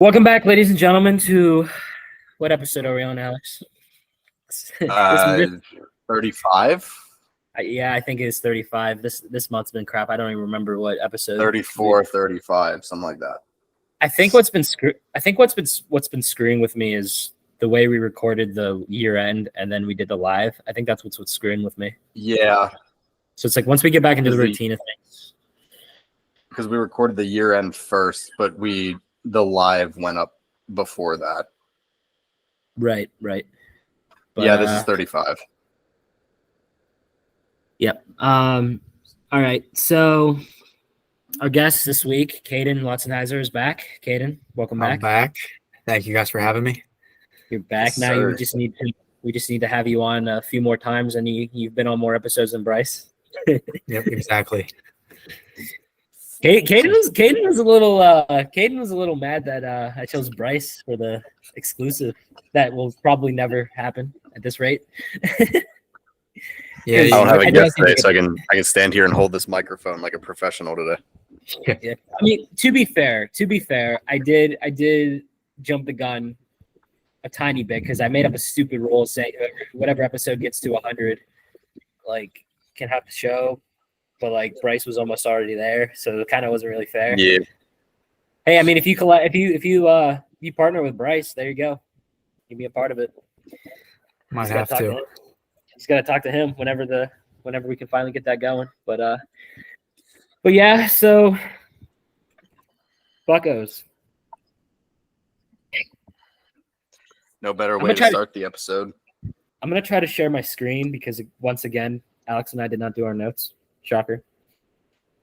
Welcome back, ladies and gentlemen, to what episode are we on, Alex? 35? Yeah, I think it is 35. This month's been crap. I don't even remember what episode. 34, 35, something like that. I think what's been screwing with me is the way we recorded the year end and then we did the live. I think that's what's screwing with me. Yeah. So it's like once we get back into the routine of things. Because we recorded the year end first, but the live went up before that. Right. But, yeah, this is 35. Yep. All right. So our guest this week, Caden Loutzenhiser, is back. Caden, welcome back. I'm back. Thank you guys for having me. You're back. Yes, now sir. we just need to have you on a few more times, and you've been on more episodes than Bryce. Yep, exactly. Caden was a little mad that I chose Bryce for the exclusive. That will probably never happen at this rate. Yeah, I'll have a guest think today, so I can stand here and hold this microphone like a professional today. Yeah. I mean, to be fair, I did jump the gun a tiny bit because I made up a stupid rule saying whatever episode gets to 100, like, can have the show. But like Bryce was almost already there, so it kind of wasn't really fair. Yeah. Hey, I mean, if you partner with Bryce, there you go. You can be a part of it. Might have to. Just gotta talk to him whenever we can finally get that going. But yeah, so Buccos. No better way to start the episode. I'm gonna try to share my screen because once again, Alex and I did not do our notes. Shocker.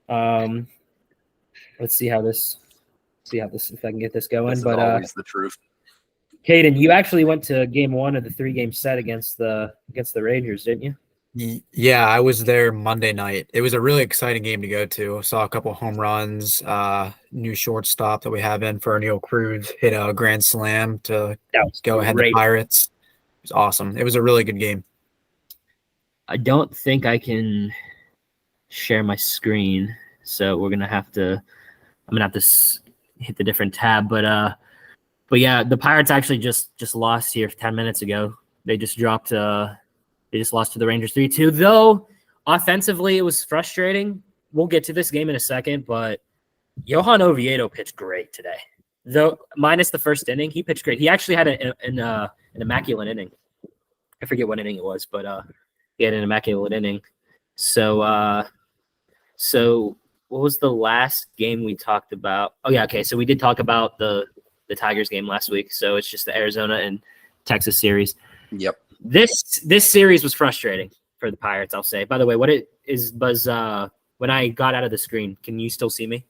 Let's see how this if I can get this going. This is but always the truth. Caden, you actually went to game 1 of the 3-game set against the Rangers, didn't you? Yeah, I was there Monday night. It was a really exciting game to go to. Saw a couple home runs, new shortstop that we have in for Neil Cruz hit a grand slam to go ahead the Pirates. It was awesome. It was a really good game. I don't think I can share my screen, so I'm gonna have to hit the different tab. But yeah, the Pirates actually just lost here 10 minutes ago. They just lost to the Rangers 3-2. Though offensively, it was frustrating. We'll get to this game in a second, but Johan Oviedo pitched great today. Though minus the first inning, he pitched great. He actually had an immaculate inning. I forget what inning it was, but he had an immaculate inning. So what was the last game we talked about? Oh yeah, okay. So we did talk about the Tigers game last week. So it's just the Arizona and Texas series. Yep. This series was frustrating for the Pirates, I'll say. By the way, what it is was when I got out of the screen, can you still see me?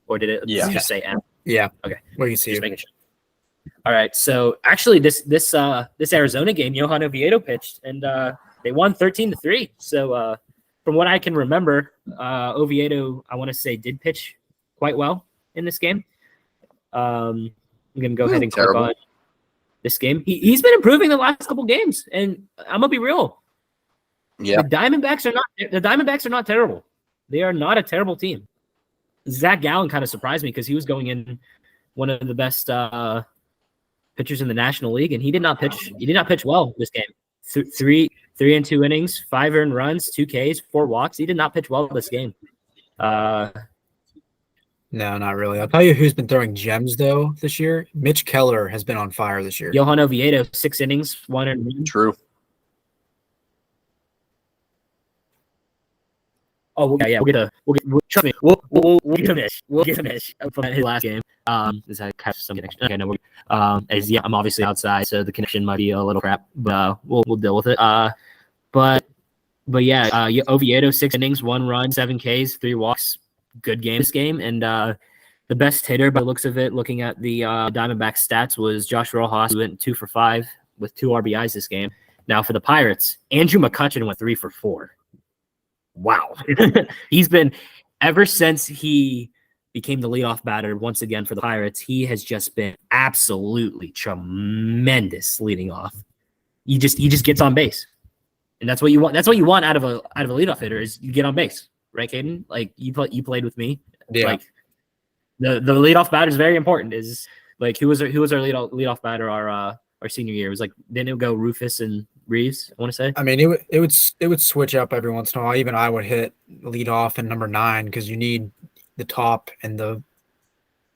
Or did it just say M? Yeah. Okay. We can see just you. making sure. All right. So actually this Arizona game, Johan Oviedo pitched and they won 13-3. So from what I can remember, Oviedo, I want to say, did pitch quite well in this game. I'm going to go ahead and click on this game. He's been improving the last couple games, and I'm going to be real. Yeah. The Diamondbacks are not terrible. They are not a terrible team. Zach Gallen kind of surprised me because he was going in one of the best pitchers in the National League, and he did not pitch well this game. 3 and 2 innings, 5 earned runs, 2 Ks, 4 walks. He did not pitch well this game. No, not really. I'll tell you who's been throwing gems, though, this year. Mitch Keller has been on fire this year. Johan Oviedo, 6 innings, 1 earned run. True. Oh, yeah. Trust me. We'll get to Mitch. We'll get to Mitch from his last game. Is that catch some connection? Okay, no. I'm obviously outside, so the connection might be a little crap, but we'll deal with it. But yeah, Oviedo 6 innings, 1 run, 7 Ks, 3 walks. Good game this game, and the best hitter by the looks of it, looking at the Diamondbacks stats, was Josh Rojas, who went 2 for 5 with 2 RBIs this game. Now for the Pirates, Andrew McCutchen went 3 for 4. Wow. He's been, ever since he became the leadoff batter once again for the Pirates, he has just been absolutely tremendous leading off. He just gets on base. And that's what you want. That's what you want out of a leadoff hitter, is you get on base. Right, Caden? Like you played with me. Yeah. Like the leadoff batter is very important. Is Like who was our leadoff batter our senior year? It was like didn't it go Rufus and Reeves? I want to say. I mean, it would switch up every once in a while. Even I would hit lead off in number 9 because you need the top, and the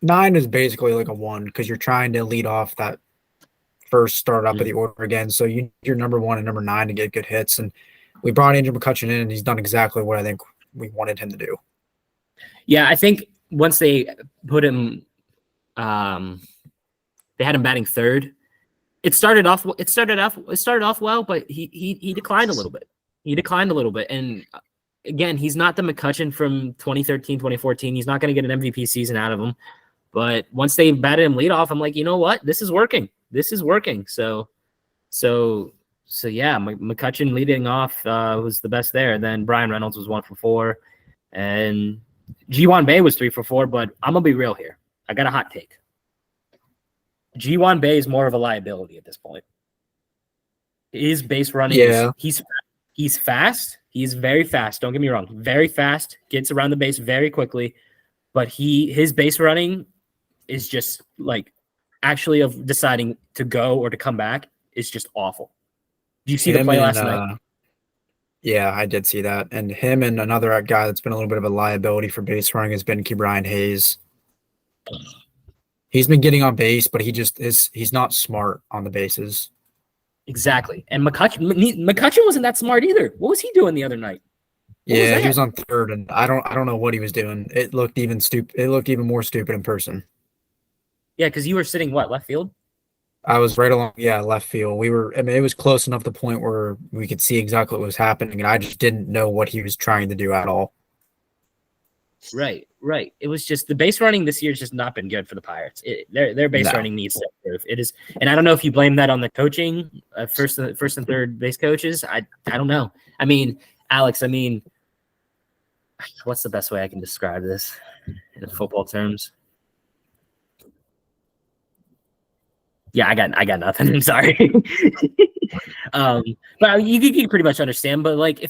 9 is basically like a 1 because you're trying to lead off that first start up of the order again. So you need your number 1 and number 9 to get good hits. And we brought Andrew McCutcheon in, and he's done exactly what I think we wanted him to do. Yeah, I think once they put him, they had him batting third. It started off well, but he declined a little bit. And again, he's not the McCutcheon from 2013, 2014. He's not going to get an MVP season out of him. But once they batted him leadoff, I'm like, you know what? This is working. So yeah, McCutcheon leading off was the best there. Then Brian Reynolds was 1 for 4, and G1 Bay was 3 for 4. But I'm gonna be real here. I got a hot take. G1 Bay is more of a liability at this point. His base running, he's fast. He's very fast. Don't get me wrong, very fast. Gets around the base very quickly, but his base running is just like actually of deciding to go or to come back is just awful. Did you see the play last night? Yeah, I did see that. And him and another guy that's been a little bit of a liability for base running has been Brian Hayes. He's been getting on base, but he's not smart on the bases. Exactly. And McCutcheon wasn't that smart either. What was he doing the other night? Yeah, he was on third, and I don't know what he was doing. It looked even more stupid in person. Yeah, because you were sitting left field? I was right along, left field. It was close enough to the point where we could see exactly what was happening, and I just didn't know what he was trying to do at all. Right. It was just the base running this year has just not been good for the Pirates. Their base running needs to improve. It is, and I don't know if you blame that on the coaching, first and third base coaches. I don't know. I mean, Alex. What's the best way I can describe this in football terms? Yeah, I got nothing. I'm sorry. But you can pretty much understand. But like, I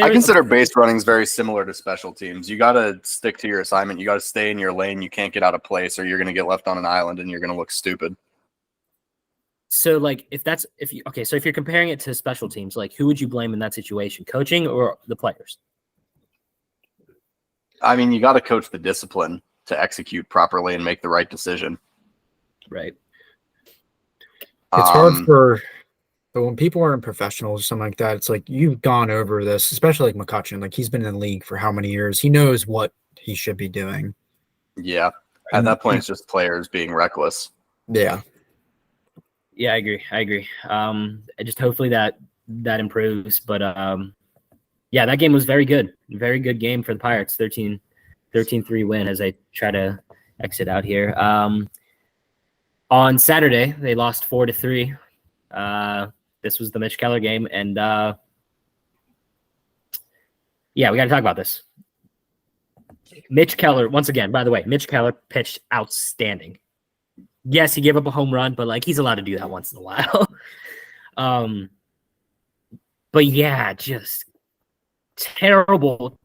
consider base runnings very similar to special teams. You got to stick to your assignment. You got to stay in your lane. You can't get out of place, or you're going to get left on an island, and you're going to look stupid. So, like, if you're comparing it to special teams, like, who would you blame in that situation, coaching or the players? I mean, you got to coach the discipline to execute properly and make the right decision. Right. It's hard but when people aren't professionals or something like that, it's like you've gone over this, especially like McCutcheon. Like he's been in the league for how many years? He knows what he should be doing. Yeah. At that point, it's just players being reckless. Yeah. Yeah, I agree. Just hopefully that improves. But yeah, that game was very good. Very good game for the Pirates. 13-3 win as I try to exit out here. On Saturday, they lost 4-3. This was the Mitch Keller game, and we got to talk about this. Mitch Keller, once again, by the way, Mitch Keller pitched outstanding. Yes, he gave up a home run, but like he's allowed to do that once in a while. But yeah, just terrible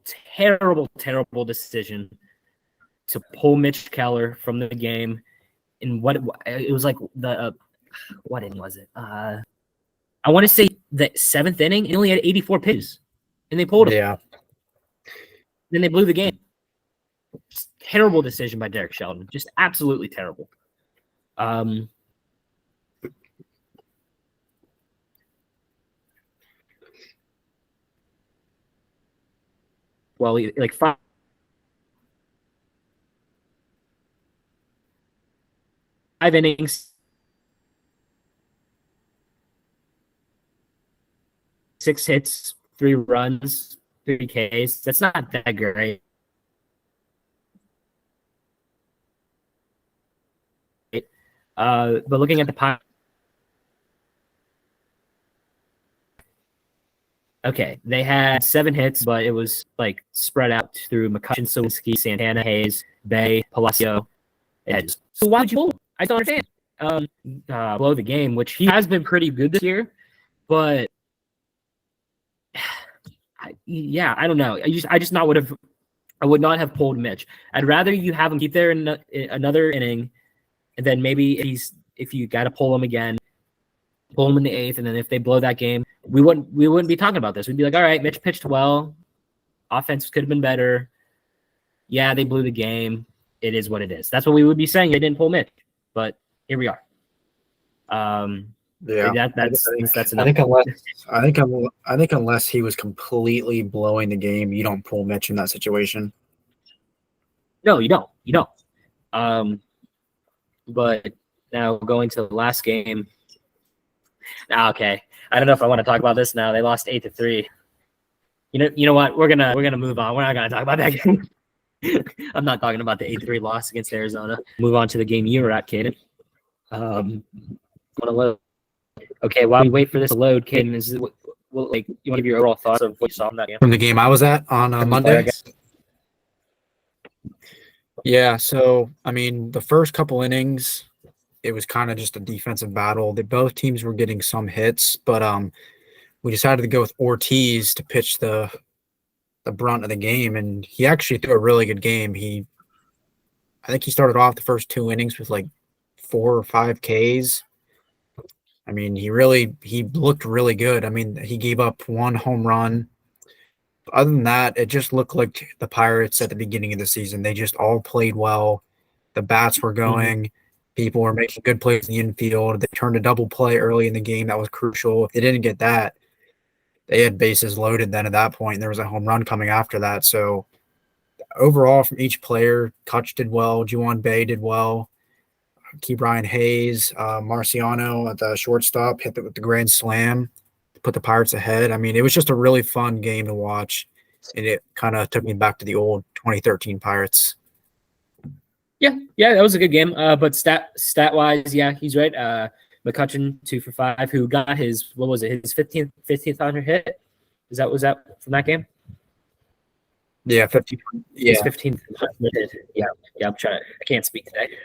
decision to pull Mitch Keller from the game. And what it was like what inning was it? I want to say the 7th inning. He only had 84 pitches, and they pulled him. Yeah. Then they blew the game. Just terrible decision by Derek Sheldon. Just absolutely terrible. Well, like 5 innings. 6 hits, 3 runs, 3 Ks. That's not that great. But looking at the pie, okay, they had 7 hits, but it was like spread out through McCutcheon, Kozminski, Santana, Hayes, Bay, Palacio. So why would you pull him? I don't understand. Blow the game, which he has been pretty good this year, but I don't know. I just not would have I would not have pulled Mitch. I'd rather you have him keep there in another inning, and then maybe if you got to pull him again, pull him in the 8th, and then if they blow that game, we wouldn't be talking about this. We'd be like, all right, Mitch pitched well. Offense could have been better. Yeah, they blew the game. It is what it is. That's what we would be saying. They didn't pull Mitch, but here we are. Yeah, that's enough. I think unless he was completely blowing the game, you don't pull Mitch in that situation. No, you don't. You don't. But now going to the last game. Okay, I don't know if I want to talk about this now. They lost 8-3. You know what? We're gonna move on. We're not gonna talk about that game. I'm not talking about the 8-3 loss against Arizona. Move on to the game you were at, Caden. Want to load? Okay, while we wait for this to load, Caden, you want to give your overall thoughts of what you saw in that game? From the game I was at on Monday? Yeah, so, I mean, the first couple innings, it was kind of just a defensive battle. Both teams were getting some hits, but we decided to go with Ortiz to pitch the brunt of the game, and he actually threw a really good game. I think he started off the first 2 innings with like 4 or 5 Ks. I mean, he looked really good. I mean, he gave up 1 home run. Other than that, it just looked like the Pirates at the beginning of the season. They just all played well. The bats were going. Mm-hmm. People were making good plays in the infield. They turned a double play early in the game. That was crucial. If they didn't get that, they had bases loaded then at that point, and there was a home run coming after that. So overall, from each player, Kutch did well. Juwan Bay did well. Brian Hayes, Marciano at the shortstop hit it with the grand slam to put the Pirates ahead. I mean, it was just a really fun game to watch, and it kind of took me back to the old 2013 Pirates. Yeah, that was a good game. But stat wise, yeah, he's right. McCutchen 2 for 5, who got his 15th on hit. Was that from that game? Yeah, 15. Yeah, 15th. Yeah. I'm trying. I can't speak today.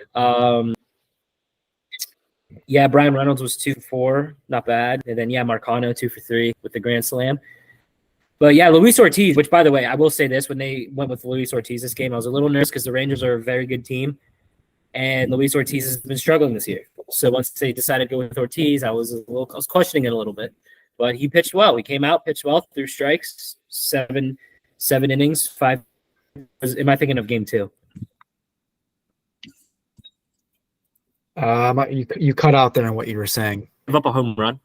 Yeah, Brian Reynolds was 2 for 4, not bad. And then Marcano 2 for 3 with the grand slam. But yeah, Luis Ortiz, which by the way, I will say this: when they went with Luis Ortiz this game, I was a little nervous because the Rangers are a very good team, and Luis Ortiz has been struggling this year. So once they decided to go with Ortiz, I was questioning it a little bit. But he pitched well. He came out, pitched well, threw strikes, seven innings, 5. Am I thinking of game 2? You cut out there in what you were saying. Give up a home run.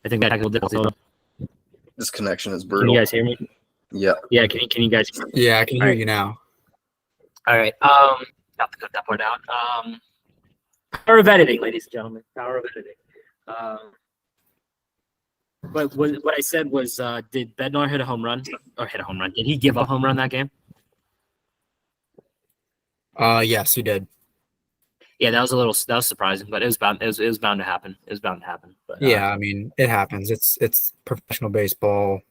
I think that will. This connection is Can brutal. you guys hear me? Yeah. Yeah. Can you guys? Yeah, I can hear you now. All right. Have to cut that part out. Power of editing, ladies and gentlemen. Power of editing. But what I said was, did Bednar hit a home run? Did he give up a home run that game? Yes, he did. Yeah, that was surprising, but it was bound to happen. It was bound to happen. But, yeah, I mean, it happens. It's professional baseball.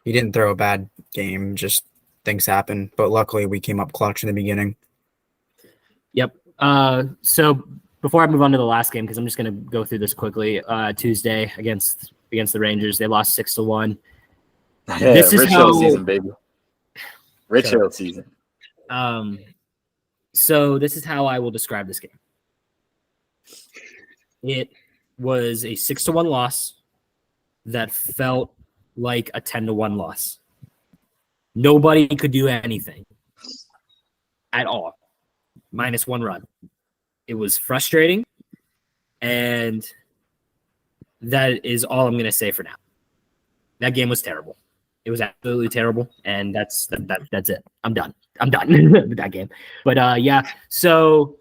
He didn't throw a bad game, just things happen. But luckily, we came up clutch in the beginning. Yep. So before I move on to the last game, because I'm just going to go through this quickly. Tuesday against the Rangers, they lost 6-1. Yeah, this is Rich season, baby. Rich Hill season. So this is how I will describe this game. It was a 6-1 loss that felt like a 10-1 loss. Nobody could do anything at all, minus 1 run. It was frustrating, and that is all I'm going to say for now. That game was terrible. It was absolutely terrible, and that's it. I'm done with that game. But so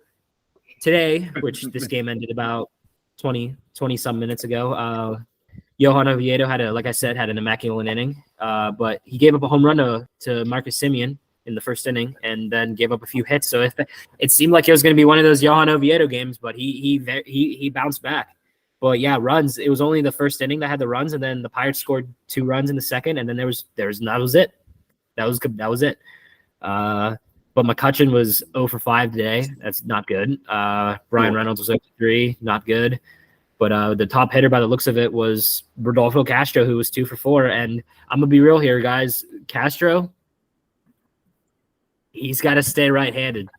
today, which this game ended about 20 some minutes ago, Johan Oviedo had an immaculate inning, but he gave up a home run to Marcus Semien in the first inning, and then gave up a few hits. So it seemed like it was going to be one of those Johan Oviedo games, but he bounced back. But yeah, runs. It was only the first inning that had the runs, and then the Pirates scored 2 runs in the second, and then that was it. That was it. But McCutchen was 0 for 5 today. That's not good. Brian Reynolds was 0 for 3, not good. But the top hitter by the looks of it was Rodolfo Castro, who was 2 for 4. And I'm going to be real here, guys. Castro, he's got to stay right-handed.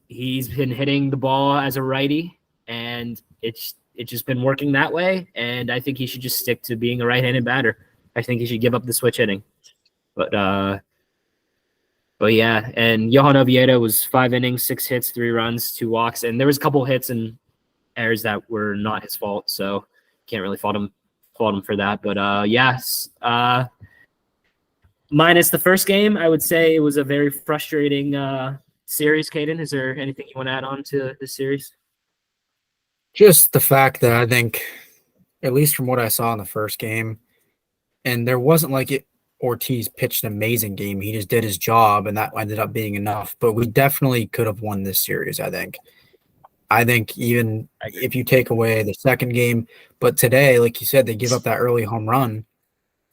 He's been hitting the ball as a righty, and it's just been working that way. And I think he should just stick to being a right-handed batter. I think he should give up the switch hitting. But yeah, and Johan Oviedo was 5 innings, 6 hits, 3 runs, 2 walks. And there was a couple hits and errors that were not his fault, so can't really fault him for that. But yes, minus the first game, I would say it was a very frustrating series. Caden, is there anything you want to add on to this series? Just the fact that I think, at least from what I saw in the first game, and there wasn't like Ortiz pitched an amazing game. He just did his job, and that ended up being enough. But we definitely could have won this series, I think. I think even if you take away the second game, but today, like you said, they give up that early home run.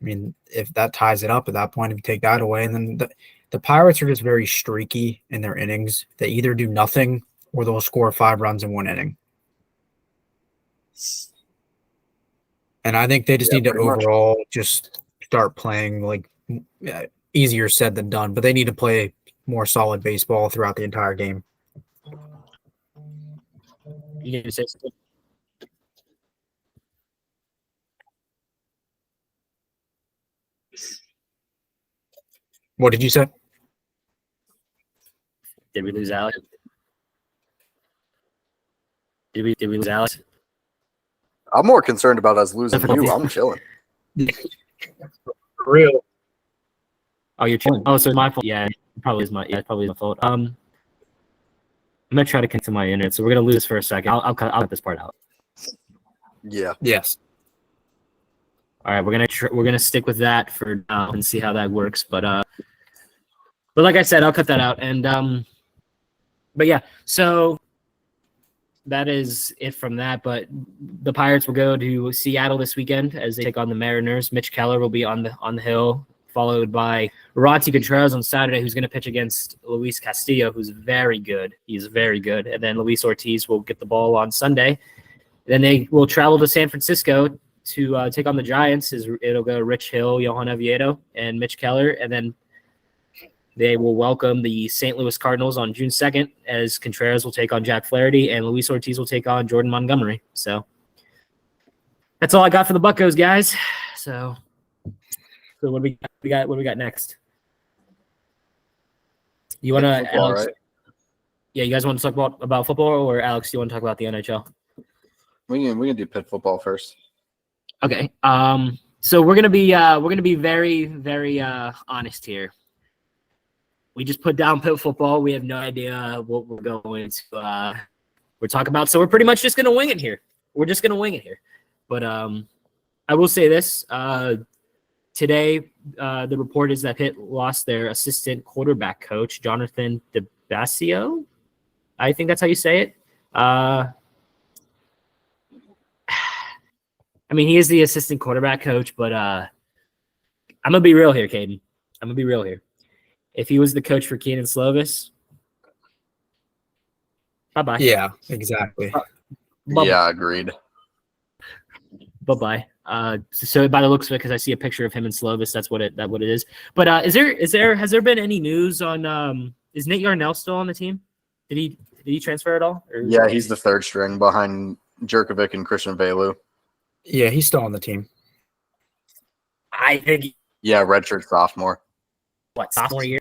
I mean, if that ties it up at that point, if you take that away, and then the Pirates are just very streaky in their innings. They either do nothing or they'll score 5 runs in 1 inning. And I think they just need to overall just start playing like easier said than done, but they need to play more solid baseball throughout the entire game. You need to say something. What did you say? Did we lose Alex? Did we lose Alex? I'm more concerned about us losing you. I'm chilling. For real. Oh, you're chilling. Oh, so it's my fault. Yeah, it probably is my fault. I'm gonna try to connect to my internet, so we're gonna lose for a second. I'll cut this part out. Yeah. Yes. All right, we're gonna stick with that for now and see how that works. But like I said, I'll cut that out. And but yeah, so that is it from that. But the Pirates will go to Seattle this weekend as they take on the Mariners. Mitch Keller will be on the hill, followed by Rodney Contreras on Saturday, who's going to pitch against Luis Castillo, who's very good. He's very good. And then Luis Ortiz will get the ball on Sunday. Then they will travel to San Francisco to take on the Giants. It'll go Rich Hill, Johan Oviedo, and Mitch Keller. And then they will welcome the St. Louis Cardinals on June 2nd as Contreras will take on Jack Flaherty and Luis Ortiz will take on Jordan Montgomery. So that's all I got for the Buccos, guys. So what do we got? What do we got next? You want to, Alex? Right? Yeah, you guys want to talk about football, or Alex, you want to talk about the NHL? We can do Pitt football first. Okay. So we're gonna be very, very honest here. We just put down Pitt football. We have no idea what we're going to we're talking about. So we're pretty much just gonna wing it here. We're just gonna wing it here. But I will say this. Today, the report is that Pitt lost their assistant quarterback coach, Jonathan DeBasio. I think that's how you say it. I mean, he is the assistant quarterback coach, but I'm going to be real here, Caden. I'm going to be real here. If he was the coach for Keenan Slovis, bye-bye. Yeah, exactly. Yeah, agreed. Bye-bye. So by the looks of it, because I see a picture of him and Slovis, that's what it is. But has there been any news on is Nate Yarnell still on the team? Did he transfer at all? Or? Yeah, he's the third string behind Jerkovic and Christian Velu. Yeah, he's still on the team. I think. Yeah, redshirt sophomore. What, sophomore year?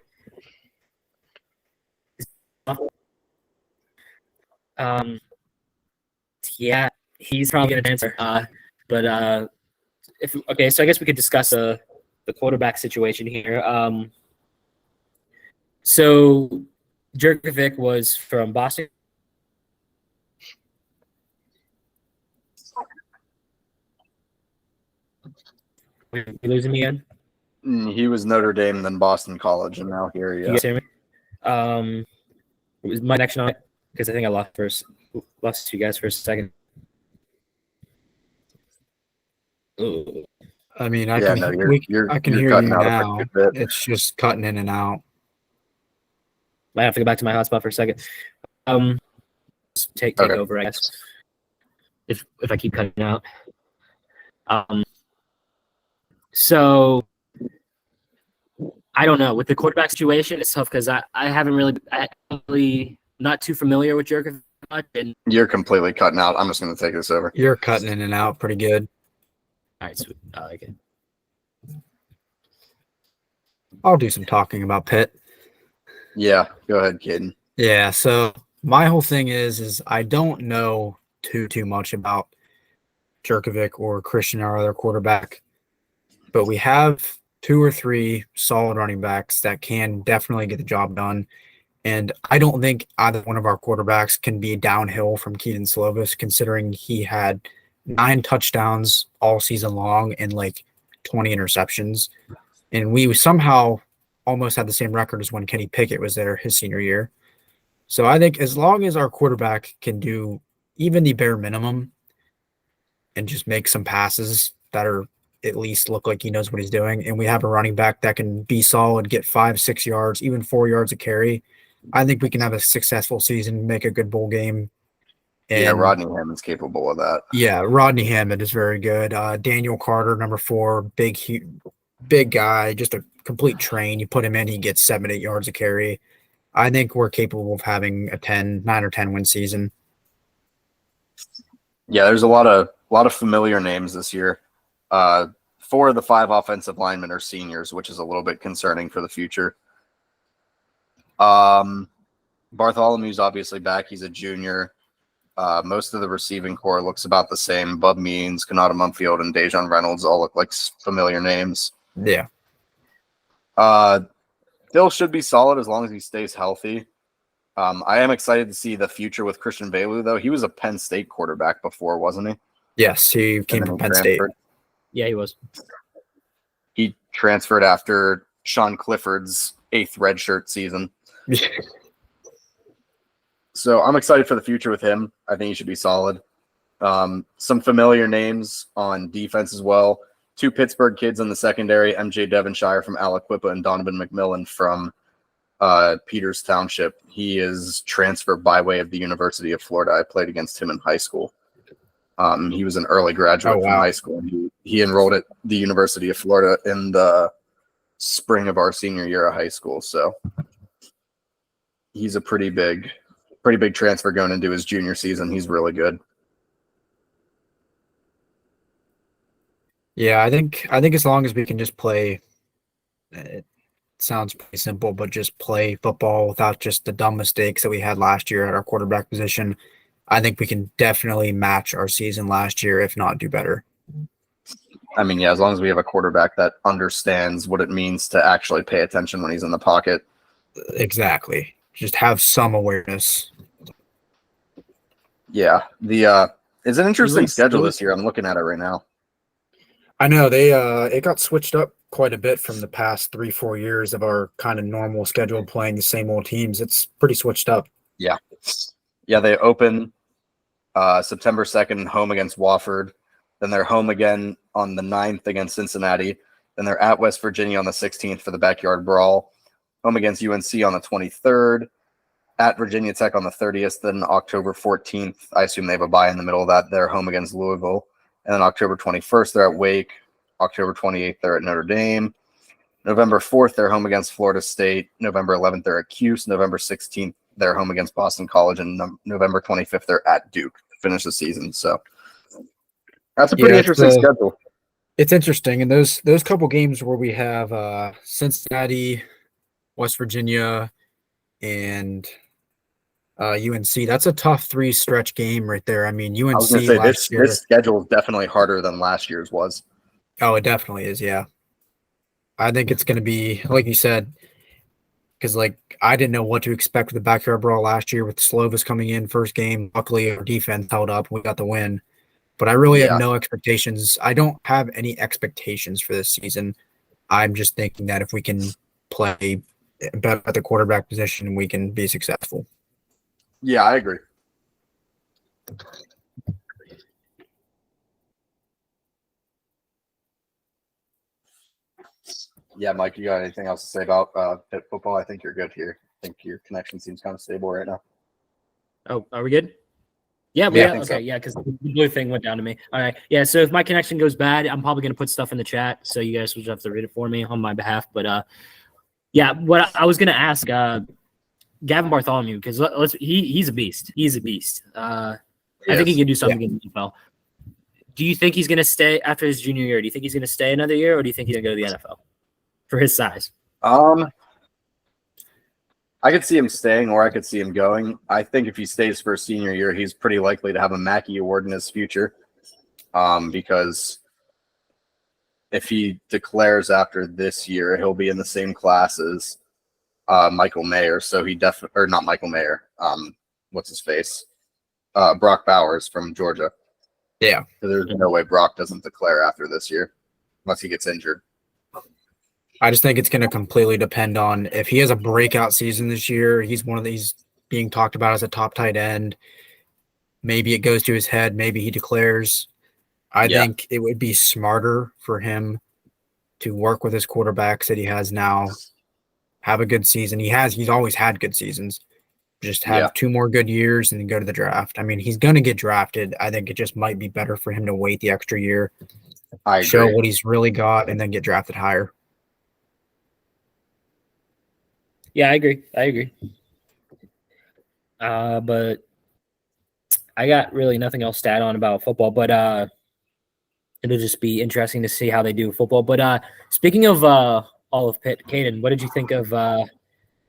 Yeah, he's probably gonna transfer. But so I guess we could discuss the quarterback situation here. So Jerkovic was from Boston. We losing me again? He was Notre Dame, then Boston College, and now here. Yeah. You guys hear me? Was my connection on it? Because I think I lost you guys for a second. Ooh. I mean, I can hear you now. It's just cutting in and out. Might have to go back to my hotspot for a second. Take over, I guess. if I keep cutting out. So I don't know. With the quarterback situation, it's tough because I haven't really not too familiar with Jerkovic much. And You're completely cutting out. I'm just going to take this over. You're cutting in and out pretty good. all right, sweet. I like it. I'll do some talking about Pitt. Yeah, go ahead, Caden. Yeah, so my whole thing is I don't know too much about Jerkovic or Christian, our other quarterback, but we have 2 or 3 solid running backs that can definitely get the job done. And I don't think either one of our quarterbacks can be downhill from Caden Loutzenhiser, considering he had 9 touchdowns all season long and like 20 interceptions. And we somehow almost had the same record as when Kenny Pickett was there his senior year. So I think as long as our quarterback can do even the bare minimum and just make some passes that are at least look like he knows what he's doing, and we have a running back that can be solid, get 5-6 yards, even 4 yards a carry, I think we can have a successful season, make a good bowl game. Yeah, And Rodney Hammond's capable of that. yeah, Rodney Hammond is very good. Daniel Carter, number 4, big guy, just a complete train. You put him in, he gets 7-8 yards a carry. I think we're capable of having a 9 or 10 win season. Yeah, there's a lot of familiar names this year. 4 of the 5 offensive linemen are seniors, which is a little bit concerning for the future. Bartholomew's obviously back. He's a junior. Most of the receiving core looks about the same. Bub Means, Kanata Mumfield, and Dejon Reynolds all look like familiar names. Yeah. Dill should be solid as long as he stays healthy. I am excited to see the future with Christian Bailu, though. He was a Penn State quarterback before, wasn't he? Yes, he came from Penn State. Yeah, he was. He transferred after Sean Clifford's 8th redshirt season. So I'm excited for the future with him. I think he should be solid. Some familiar names on defense as well. 2 Pittsburgh kids in the secondary, MJ Devonshire from Aliquippa and Donovan McMillan from Peters Township. He is transferred by way of the University of Florida. I played against him in high school. He was an early graduate from high school. He enrolled at the University of Florida in the spring of our senior year of high school. So he's a pretty big transfer going into his junior season. He's really good. Yeah, I think as long as we can just play, it sounds pretty simple, but just play football without just the dumb mistakes that we had last year at our quarterback position, I think we can definitely match our season last year, if not do better. I mean, yeah, as long as we have a quarterback that understands what it means to actually pay attention when he's in the pocket. Exactly. Just have some awareness. Yeah. It's an interesting schedule this year. I'm looking at it right now. I know it got switched up quite a bit from the past 3-4 years of our kind of normal schedule playing the same old teams. It's pretty switched up. Yeah. Yeah, they open September 2nd home against Wofford. Then they're home again on the 9th against Cincinnati. Then they're at West Virginia on the 16th for the backyard brawl. Home against UNC on the 23rd. At Virginia Tech on the 30th. Then October 14th, I assume they have a bye in the middle of that. They're home against Louisville. And then October 21st, they're at Wake. October 28th, they're at Notre Dame. November 4th, they're home against Florida State. November 11th, they're at Cuse. November 16th, they're home against Boston College. And November 25th, they're at Duke to finish the season. So that's a pretty interesting schedule. It's interesting. And those couple games where we have Cincinnati, West Virginia, and UNC, that's a tough 3-stretch game right there. I mean, UNC I was going to say, last year, this schedule is definitely harder than last year's was. Oh, it definitely is, yeah. I think it's going to be, like you said, because I didn't know what to expect with the backyard brawl last year with Slovis coming in first game. Luckily, our defense held up. We got the win. But I really have no expectations. I don't have any expectations for this season. I'm just thinking that if we can play better at the quarterback position, we can be successful. Yeah, I agree. Yeah, Mike, you got anything else to say about Pitt football? I think you're good here. I think your connection seems kind of stable right now. Oh, are we good? Yeah, Yeah, I think so. okay, yeah, because the blue thing went down to me. All right, yeah. So if my connection goes bad, I'm probably gonna put stuff in the chat, so you guys will just have to read it for me on my behalf. But yeah, what I was gonna ask, Gavin Bartholomew, because he's a beast. He's a beast. I think he can do something in the NFL. Do you think he's gonna stay after his junior year? Do you think he's gonna stay another year, or do you think he's gonna go to the NFL for his size? I could see him staying, or I could see him going. I think if he stays for a senior year, he's pretty likely to have a Mackey Award in his future, because if he declares after this year, he'll be in the same class as Michael Mayer. So he definitely, or not Michael Mayer. What's his face? Brock Bowers from Georgia. Yeah. So there's no way Brock doesn't declare after this year, unless he gets injured. I just think it's going to completely depend on if he has a breakout season this year. He's one of these being talked about as a top tight end. Maybe it goes to his head. Maybe he declares. I think it would be smarter for him to work with his quarterbacks that he has now, have a good season. He's always had good seasons. Just have 2 more good years and then go to the draft. I mean, he's going to get drafted. I think it just might be better for him to wait the extra year, show what he's really got, and then get drafted higher. Yeah, I agree. But I got really nothing else to add on about football, but it'll just be interesting to see how they do football. But speaking of all of Pitt, Caden, what did you think of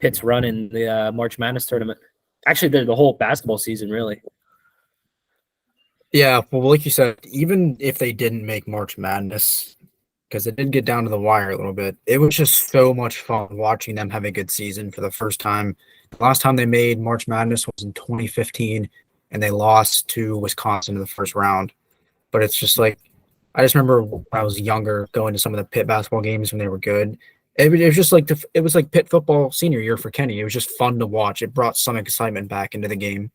Pitt's run in the March Madness tournament? Actually, the whole basketball season, really. Yeah, well, like you said, even if they didn't make March Madness, because it did get down to the wire a little bit, it was just so much fun watching them have a good season for the first time. The last time they made March Madness was in 2015, and they lost to Wisconsin in the first round. But it's just like, I just remember when I was younger going to some of the Pitt basketball games when they were good. It was just like it was like Pitt football senior year for Kenny. It was just fun to watch. It brought some excitement back into the game.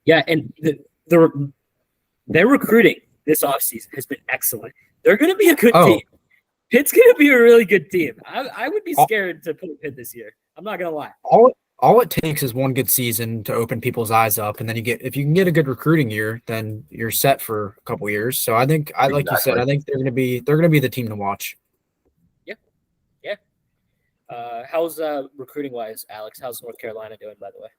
Yeah, and their recruiting this offseason has been excellent. They're going to be a good team. Pitt's going to be a really good team. I would be scared to put Pitt this year. I'm not going to lie. All it takes is one good season to open people's eyes up, and then if you can get a good recruiting year, then you're set for a couple years. So I think, like you said, I think they're going to be the team to watch. Yeah. How's recruiting wise, Alex? How's North Carolina doing, by the way?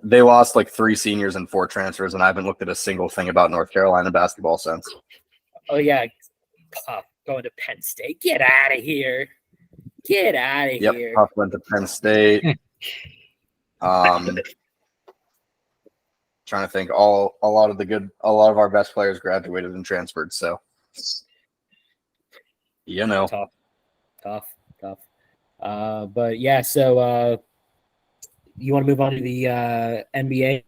They lost like 3 seniors and 4 transfers, and I haven't looked at a single thing about North Carolina basketball since. Oh yeah, going to Penn State. Get out of here. Get out of here. Puff went to Penn State. Trying to think. A lot of our best players graduated and transferred. So, tough. But yeah. So, you want to move on to the NBA?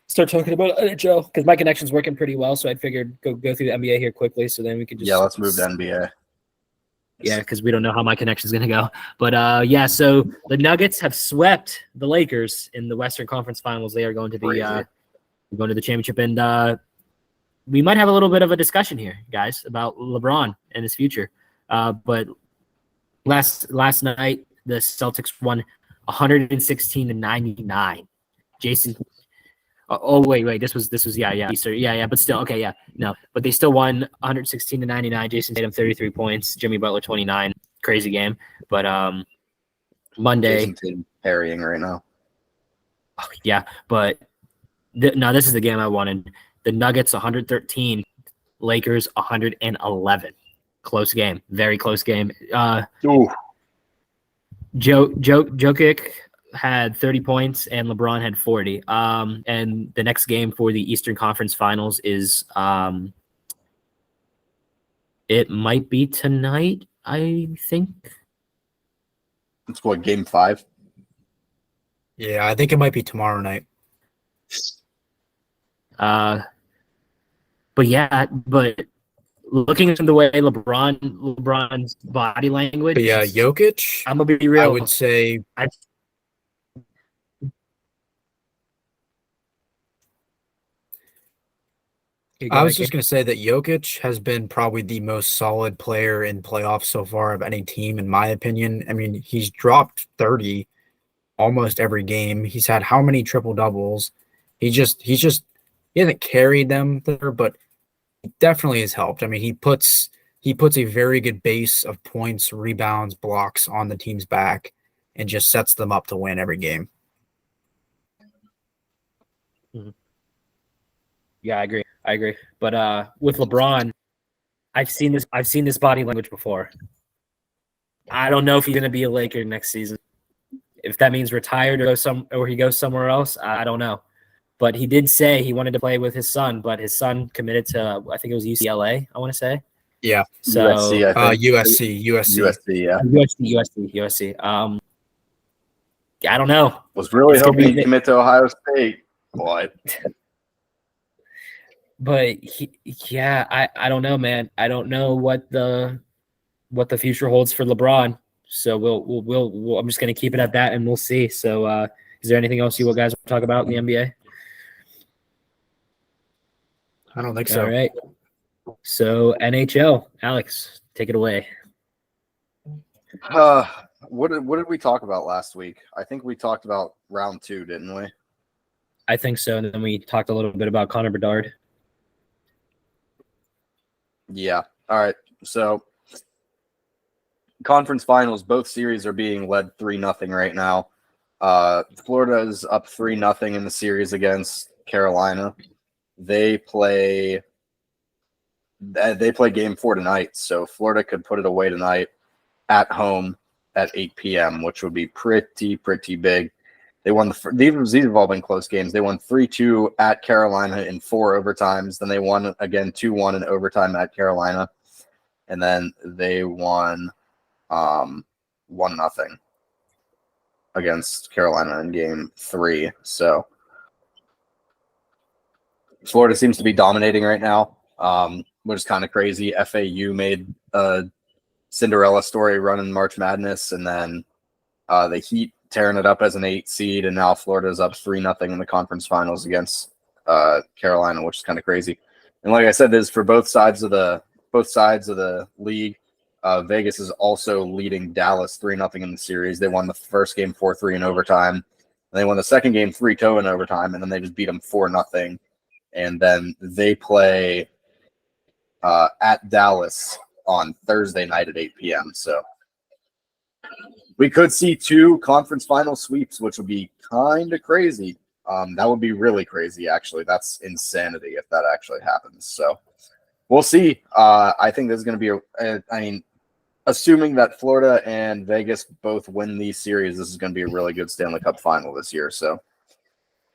Start talking about NHL because my connection's working pretty well. So I figured go through the NBA here quickly, so then we can just let's move to NBA. Yeah, because we don't know how my connection's going to go. But so the Nuggets have swept the Lakers in the Western Conference Finals. They are going to the championship, and we might have a little bit of a discussion here, guys, about LeBron and his future. But last night the Celtics won 116-99. Jason. Oh wait. This was Easter. Yeah. But still, okay, yeah. No, but they still won 116-99. Jason Tatum 33 points. Jimmy Butler 29. Crazy game. But Monday. Jason Tatum parrying right now. Oh, yeah, but this is the game I wanted. The Nuggets 113, Lakers 111. Close game. Very close game. Jokic had 30 points and LeBron had 40. And the next game for the Eastern Conference Finals is it might be tonight, I think. It's what, game 5? Yeah, I think it might be tomorrow night. But looking at the way LeBron's body language. But yeah, Jokic. I'm gonna be real. I would say I was just going to say that Jokic has been probably the most solid player in playoffs so far of any team, in my opinion. I mean, he's dropped 30 almost every game. He's had how many triple doubles? He hasn't carried them there, but he definitely has helped. I mean, he puts a very good base of points, rebounds, blocks on the team's back and just sets them up to win every game. Yeah, I agree. But with LeBron, I've seen this body language before. I don't know if he's going to be a Laker next season. If that means retired or he goes somewhere else, I don't know. But he did say he wanted to play with his son, but his son committed to, I think it was UCLA, I want to say. Yeah. So USC, I think. USC. I don't know. Was really hoping he'd commit to Ohio State. What? But I don't know, man. I don't know what the future holds for LeBron. So we'll I'm just gonna keep it at that, and we'll see. So is there anything else you guys want to talk about in the NBA? I don't think so. All right. So NHL, Alex, take it away. What did we talk about last week? I think we talked about round 2, didn't we? I think so. And then we talked a little bit about Connor Bedard. Yeah. All right. So conference finals, both series are being led 3-0 right now. Florida is up 3-0 in the series against Carolina. They play game 4 tonight, so Florida could put it away tonight at home at 8 p.m., which would be pretty big. They won these have all been close games. They won 3-2 at Carolina in 4 overtimes. Then they won again 2-1 in overtime at Carolina, and then they won 1-0 against Carolina in game 3. So Florida seems to be dominating right now, which is kind of crazy. FAU made a Cinderella story running March Madness, and then the Heat tearing it up as an 8 seed, and now Florida's up 3-0 in the conference finals against Carolina, which is kind of crazy. And like I said, this is for both sides of the league. Vegas is also leading Dallas 3-0 in the series. They won the first game 4-3 in overtime. And they won the second game 3-2 in overtime, and then they just beat them 4-0. And then they play at Dallas on Thursday night at 8 p.m. So we could see 2 conference final sweeps, which would be kind of crazy. That would be really crazy, actually. That's insanity if that actually happens. So we'll see. I think this is going to be assuming that Florida and Vegas both win these series, this is going to be a really good Stanley Cup final this year. So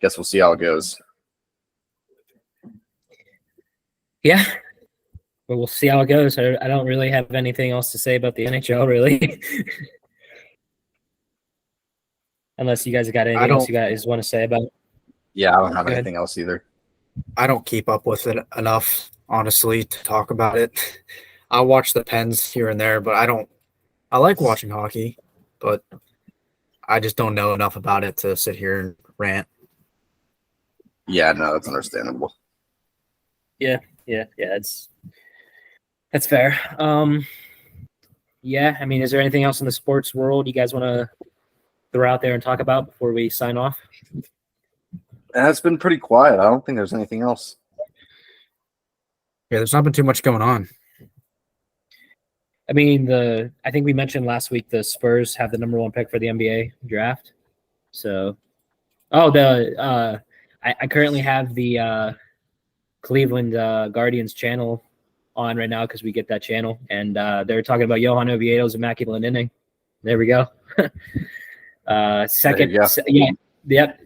guess we'll see how it goes. Yeah. But we'll see how it goes. I don't really have anything else to say about the NHL, really. Unless you guys got anything else you guys want to say about it. Yeah, I don't have anything else either. I don't keep up with it enough, honestly, to talk about it. I watch the Pens here and there, but I like watching hockey, but I just don't know enough about it to sit here and rant. Yeah, no, that's understandable. Yeah, that's fair. Yeah, I mean, is there anything else in the sports world you guys want to throw out there and talk about before we sign off? It's been pretty quiet. I don't think there's anything else. Yeah, there's not been too much going on. I mean, I think we mentioned last week the Spurs have the number 1 pick for the NBA draft. So, I currently have the Cleveland Guardians channel on right now because we get that channel, and they're talking about Johan Oviedo's immaculate inning. There we go. Second, yep.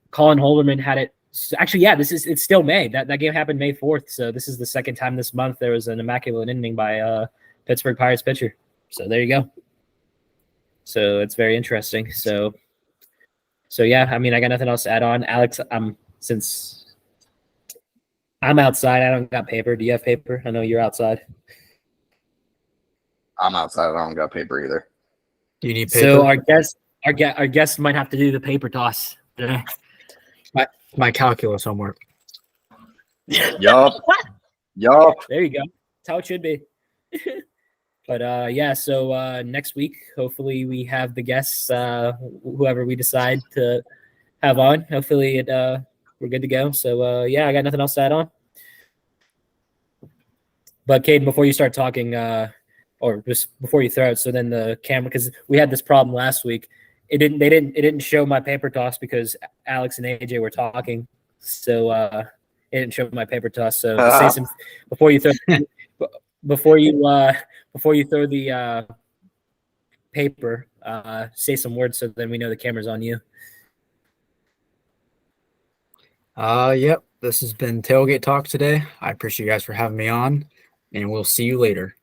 Colin Holderman had it. Actually, yeah, it's still May. That game happened May 4th, so this is the second time this month there was an immaculate inning by Pittsburgh Pirates pitcher. So there you go. So it's very interesting. So yeah, I mean, I got nothing else to add on. Alex, since I'm outside, I don't got paper. Do you have paper? I know you're outside. I'm outside. I don't got paper either. Do you need paper? So our guest might have to do the paper toss today. My calculus homework. Yup. There you go. That's how it should be. But yeah, so next week, hopefully we have the guests, whoever we decide to have on. Hopefully we're good to go. So yeah, I got nothing else to add on. But Caden, before you start talking, or just before you throw it, so then the camera, because we had this problem last week. It didn't show my paper toss because Alex and AJ were talking. So it didn't show my paper toss. So say some before you throw before you throw the paper, say some words so then we know the camera's on you. Yep. This has been Tailgate Talks today. I appreciate you guys for having me on, and we'll see you later.